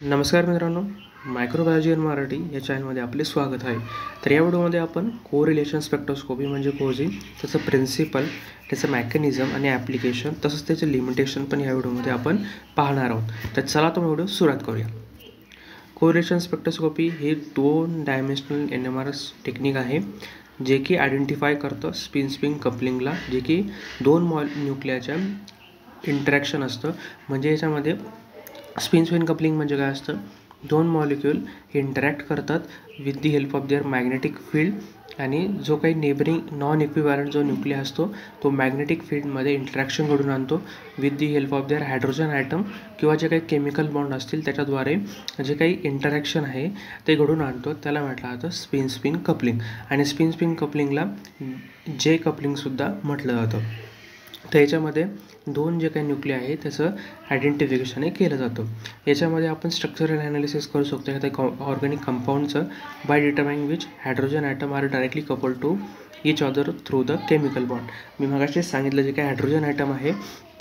नमस्कार मित्रांनो, microbiology in Marathi या चॅनलमध्ये आपले स्वागत आहे. तर या व्हिडिओमध्ये आपण कोरिलेशन स्पेक्ट्रोस्कोपी म्हणजे कोजी, त्याचं प्रिन्सिपल, त्याचं मेकॅनिझम आणि ॲप्लिकेशन तसंच त्याचे लिमिटेशन पण या व्हिडिओमध्ये आपण पाहणार आहोत. तर चला तो व्हिडिओ सुरुवात करूया. कोरिलेशन स्पेक्ट्रोस्कोपी हे 2 डायमेन्शनल NMR टेक्निक आहे जे की आयडेंटिफाय करतं स्पिन कपलिंगला, जे की 2 न्यूक्लियाच्या इंटरॅक्शन असतं. म्हणजे याच्यामध्ये स्पिन कपलिंग म्हणजे काय असतं, 2 मॉलिक्यूल इंटरॅक्ट करतात with the help of there magnetic field, आणि जो काही नेबरिंग नॉन इक्विव्हॅलंट जो न्यूक्लिया असतो तो मॅग्नेटिक फील्डमध्ये इंटरॅक्शन घडून आणतो with the help of their hydrogen atom किंवा जे काही केमिकल बॉन्ड असतील त्याच्याद्वारे जे काही इंटरॅक्शन आहे ते घडून आणतो. त्याला म्हटलं जातं स्पिन कपलिंग, आणि स्पिन कपलिंगला जे कपलिंगसुद्धा म्हटलं जातं. तर याच्यामध्ये 2 जे काही न्यूक्लिया आहे त्याचं आयडेंटिफिकेशन केलं जातं. याच्यामध्ये आपण स्ट्रक्चरल ॲनालिसिस करू शकतो एखाद्या ऑर्गॅनिक कंपाऊंडचं by determining which hydrogen atom are directly couple to each other through the chemical bond. मी मगाशीच सांगितलं, जे काही हायड्रोजन ॲटम आहे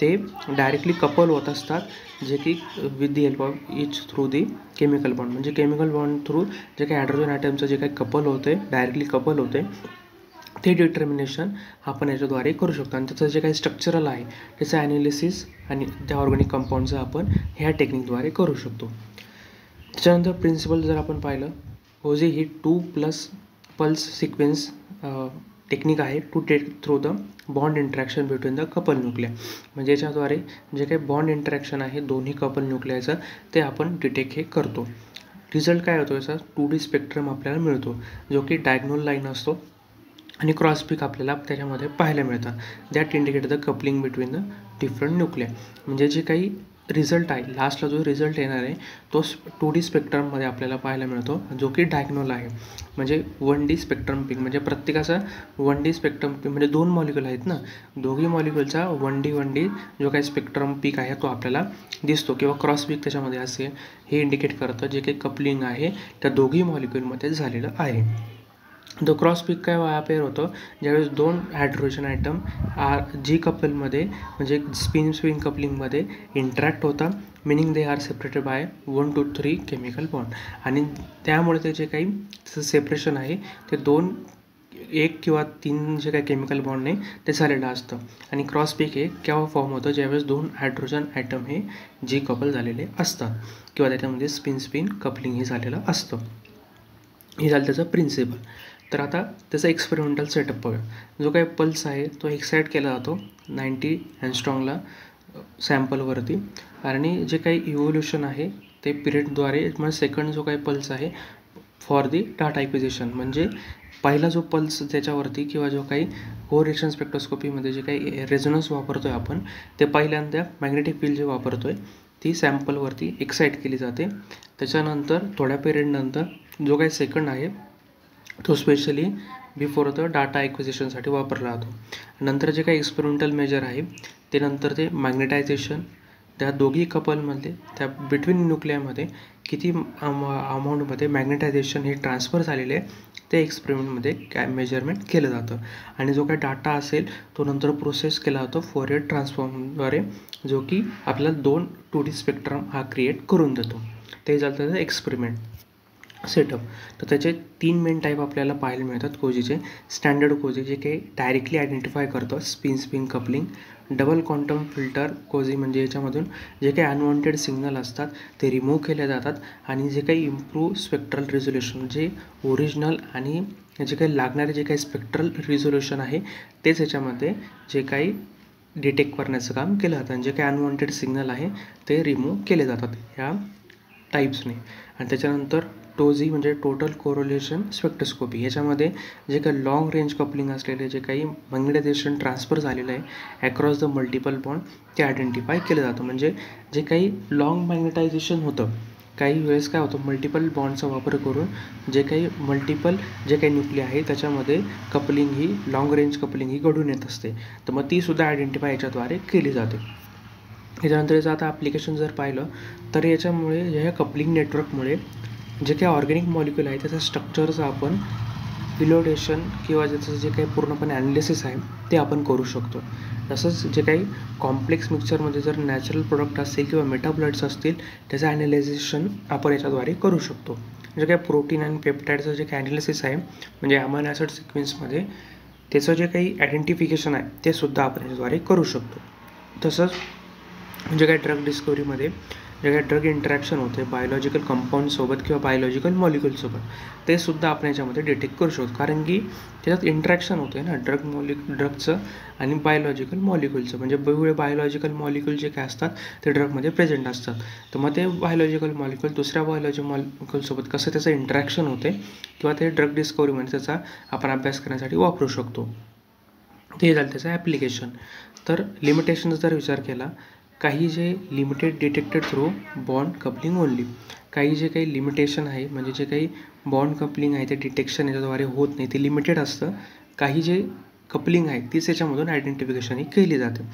ते डायरेक्टली कपल होत असतात, जे की with the help of each through the chemical bond. म्हणजे केमिकल बॉन्ड थ्रू जे काही हायड्रोजन ॲटमचं जे काही कपल होते, डायरेक्टली कपल होते, ते डिटर्मिनेशन आपण याच्याद्वारे करू शकतो. आणि त्याचं जे काही स्ट्रक्चरल आहे त्याचं ॲनालिसिस आणि त्या ऑर्गॅनिक कंपाऊंडचं आपण ह्या टेक्निकद्वारे करू शकतो. त्याच्यानंतर प्रिन्सिपल जर आपण पाहिलं, कोजी ही 2+ पल्स सिक्वेन्स टेक्निक आहे to take through the bond interaction between the couple nuclei. म्हणजे याच्याद्वारे जे काही बॉन्ड इंटरॅक्शन आहे दोन्ही कपल न्यूक्लियाचं ते आपण डिटेक्ट हे करतो. रिझल्ट काय होतो, याचा 2D स्पेक्ट्रम आपल्याला मिळतो, जो की डायग्नोल लाईन असतो आणि क्रॉस पीक आपल्याला त्याच्यामध्ये पाहायला मिळतात. That indicate the coupling between the different nuclei. म्हणजे जे काही रिझल्ट आहे, लास्टला जो रिझल्ट येणार आहे तो 2D स्पेक्ट्रममध्ये आपल्याला पाहायला मिळतो, जो की डायग्नोल आहे. म्हणजे 1D स्पेक्ट्रम पीक, म्हणजे प्रत्येकाचा 1D स्पेक्ट्रम पीक म्हणजे 2 मॉलिक्यूल आहेत ना, दोघी मॉलिक्यूलचा 1D जो काही स्पेक्ट्रम पीक आहे तो आपल्याला दिसतो, किंवा क्रॉस पीक त्याच्यामध्ये असेल, हे इंडिकेट करतं जे काही कपलिंग आहे त्या दोघी मॉलिक्यूलमध्ये झालेलं आहे. द क्रॉस पीक काय अपेअर होतं, ज्यावेळेस 2 हायड्रोजन ॲटम जी कपलमध्ये म्हणजे स्पिन कपलिंगमध्ये इंटरॅक्ट होता, meaning they are separated by 1 to 3 chemical bond. आणि त्यामुळे ते जे काही सेपरेशन आहे ते 1 किंवा 3 जे काही केमिकल बॉन्डने ते झालेलं असतं. आणि क्रॉस पीक हे केव्हा फॉर्म होतं, ज्यावेळेस 2 हायड्रोजन ॲटम हे जी कपल झालेले असतात किंवा त्याच्यामध्ये स्पिन कपलिंग हे झालेलं असतं. हे झालं त्याचं प्रिन्सिपल. तर आता त्याचा एक्सपेरिमेंटल सेटअप बघा. जो काही पल्स आहे तो एक्साईट केला जातो 90 अँगस्ट्रॉमला सॅम्पलवरती, आणि जे काही इव्होल्युशन आहे ते पिरियडद्वारे, म्हणजे सेकंड जो काही पल्स आहे फॉर दी डाटा ॲक्विजिशन. म्हणजे पहिला जो पल्स त्याच्यावरती किंवा जो काही कोरिलेशन स्पेक्ट्रोस्कोपीमध्ये जे काही रेझोनन्स वापरतो आहे आपण, ते पहिल्यांदा मॅग्नेटिक फील्ड जे वापरतो आहे ती सॅम्पलवरती एक्साईट केली जाते. त्याच्यानंतर थोड्या पिरियडनंतर जो काही सेकंड आहे तो स्पेशली बिफोर द डाटा ॲक्विजिशनसाठी वापरला जातो. नंतर जे काही एक्सपेरिमेंटल मेजर आहे ते नंतर ते मॅग्नेटायझेशन, त्या दोघी कपलमध्ये त्या बिटवीन न्यूक्लियामध्ये किती अमाऊंटमध्ये मॅग्नेटायझेशन हे ट्रान्सफर झालेले आहे ते एक्सपेरिमेंटमध्ये काय मेजरमेंट केलं जातं. आणि जो काही डाटा असेल तो नंतर प्रोसेस केला जातो फोरियर ट्रान्सफॉर्मद्वारे, जो की आपल्याला 2D स्पेक्ट्रम हा क्रिएट करून देतो. ते झालं त्याचं एक्सपेरिमेंट सेटअप. तर त्याचे 3 मेन टाईप आपल्याला पाहायला मिळतात कोजीचे. स्टँडर्ड कोजी, जे काही डायरेक्टली आयडेंटिफाय करतं spin coupling. Double quantum filter COSY, म्हणजे याच्यामधून जे काही अनवॉन्टेड सिग्नल असतात ते रिमूव्ह केले जातात, आणि जे काही इम्प्रूव्ह स्पेक्ट्रल रिझोल्युशन, जे ओरिजिनल आणि जे काही लागणारे जे काही स्पेक्ट्रल रिझोल्युशन आहे तेच याच्यामध्ये जे काही डिटेक्ट करण्याचं काम केलं जातं, आणि जे काही अनवॉन्टेड सिग्नल आहे ते रिमूव्ह केले जातात ह्या टाईप्सने. आणि त्याच्यानंतर टोजी म्हणजे टोटल कोरिलेशन स्पेक्ट्रोस्कोपी. याच्यामध्ये जे काही लाँग रेंज कपलिंग असलेले जे काही मॅग्नेटायझेशन ट्रान्सफर झालेलं आहे ॲक्रॉस द मल्टिपल बॉन्ड ते आयडेंटिफाय केलं जातं. म्हणजे जे काही लाँग मॅग्नेटायझेशन होतं, काही वेळेस काय होतं, मल्टिपल बॉन्डचा वापर करून जे काही जे काही न्यूक्लिया आहे त्याच्यामध्ये कपलिंग ही लाँग रेंज कपलिंग ही घडून येत असते. तर मग तीसुद्धा आयडेंटिफाय याच्याद्वारे केली जाते. याच्यानंतर याचं आता ॲप्लिकेशन जर पाहिलं तर याच्यामुळे ह्या कपलिंग नेटवर्कमुळे जे काही ऑर्गॅनिक मॉलिक्यूल आहे त्याच्या स्ट्रक्चरचा आपण व्हॅलिडेशन किंवा त्याचं जे काही पूर्णपणे ॲनालिसिस आहे ते आपण करू शकतो. तसंच जे काही कॉम्प्लेक्स मिक्सचरमध्ये जर नॅचरल प्रोडक्ट असेल किंवा मेटाबॉलाइट्स असतील त्याचं ॲनालिझेशन आपण याच्याद्वारे करू शकतो. जे काही प्रोटीन आणि पेप्टाईडचं जे काही ॲनालिसिस आहे म्हणजे अमायनो ॲसिड सिक्वेन्समध्ये त्याचं जे काही आयडेंटिफिकेशन आहे ते सुद्धा आपण याच्याद्वारे करू शकतो. तसंच जे काही ड्रग डिस्कवरीमध्ये जे काही ड्रग इंटरॅक्शन होते बायोलॉजिकल कंपाऊंडसोबत किंवा बायोलॉजिकल मॉलिक्युलसोबत ते सुद्धा आपण याच्यामध्ये डिटेक्ट करू शकतो, कारण की त्याच्यात इंटरॅक्शन होते ना ड्रगचं आणि बायोलॉजिकल मॉलिक्युलचं. म्हणजे वेगवेगळे बायोलॉजिकल मॉलिक्युल जे काय असतात ते ड्रगमध्ये प्रेझेंट असतात. तर मग ते बायोलॉजिकल मॉलिक्युल दुसऱ्या बायोलॉजिकल मॉलिक्युलसोबत कसं त्याचं इंटरॅक्शन होते किंवा ते ड्रग डिस्कवरीमध्ये त्याचा आपण अभ्यास करण्यासाठी वापरू शकतो. ते झालं त्याचं ॲप्लिकेशन. तर लिमिटेशनचा जर विचार केला, काही जे limited detected through bond coupling only, काही जे काही लिमिटेशन आहे म्हणजे जे काही बॉन्ड कपलिंग आहे ते डिटेक्शन याच्याद्वारे होत नाही, ते लिमिटेड असतं. काही जे कपलिंग आहे तीच याच्यामधून आयडेंटिफिकेशन ही केली जाते.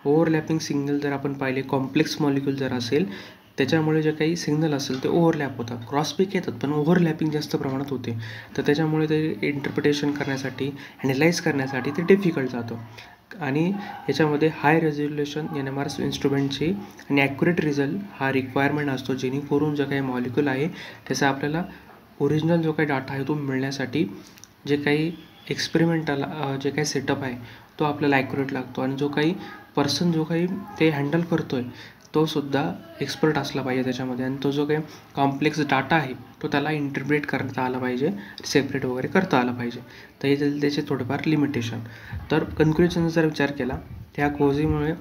ओव्हरलॅपिंग सिग्नल जर आपण पाहिले, कॉम्प्लेक्स मॉलिक्युल जर असेल त्याच्यामुळे जे काही सिग्नल असेल ते ओव्हरलॅप होतात. क्रॉसपिक येतात पण ओव्हरलॅपिंग जास्त प्रमाणात होते. तर त्याच्यामुळे ते इंटरप्रिटेशन करण्यासाठी ॲनालाइज करण्यासाठी ते डिफिकल्ट जातं. आणि याच्यामध्ये हाय रेझोल्युशन NMR इन्स्ट्रुमेंटची आणि ॲक्युरेट रिझल्ट हा रिक्वायरमेंट असतो, जेणेकरून जो काही मॉलिक्युल आहे त्याचा आपल्याला ओरिजिनल जो काही डाटा आहे तो मिळण्यासाठी जे काही एक्सपेरिमेंटल जे काही सेटअप आहे तो आपल्याला ॲक्युरेट लागतो. आणि जो काही पर्सन जो काही ते हँडल करतो आहे तो सुद्धा एक्सपर्ट असला पाहिजे त्याच्यामध्ये. आणि तो जो काही कॉम्प्लेक्स डाटा आहे तो त्याला इंटरप्रेट करता आला पाहिजे, सेपरेट वगैरे करता आला पाहिजे. तर हे झाले त्याचे थोडेफार लिमिटेशन. तर कन्क्ल्युजनचा जर विचार केला, त्या कोझीमुळे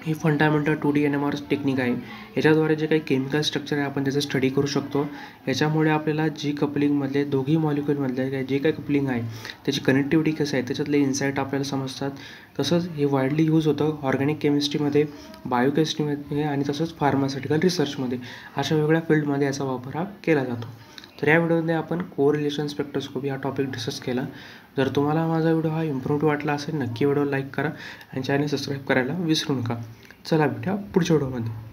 ही फंडामेंटल 2D NMR टेक्निक आहे. याच्याद्वारे जे काही केमिकल स्ट्रक्चर आहे आपण त्याचं स्टडी करू शकतो. याच्यामुळे आपल्याला जी कपलिंगमधले दोघी मॉलिक्युलमधले जे काही कपलिंग आहे त्याची कनेक्टिव्हिटी कसं आहे त्याच्यातले इन्साईट आपल्याला समजतात. तसंच हे वाईडली यूज होतं ऑर्गॅनिक केमिस्ट्रीमध्ये, बायोकेमिस्ट्रीमध्ये आणि तसंच फार्मास्युटिकल रिसर्चमध्ये. अशा वेगळ्या फील्डमध्ये याचा वापर हा केला जातो. तर या व्हिडिओमध्ये आपण कोरिलेशन स्पेक्ट्रोस्कोपी हा टॉपिक डिस्कस केला. जर तुम्हाला माझा व्हिडिओ हा इम्प्रूव्ह वाटला असेल नक्की व्हिडिओ लाईक करा आणि चॅनल सबस्क्राईब करायला विसरू नका. चला भेटूया पुढच्या व्हिडिओमध्ये.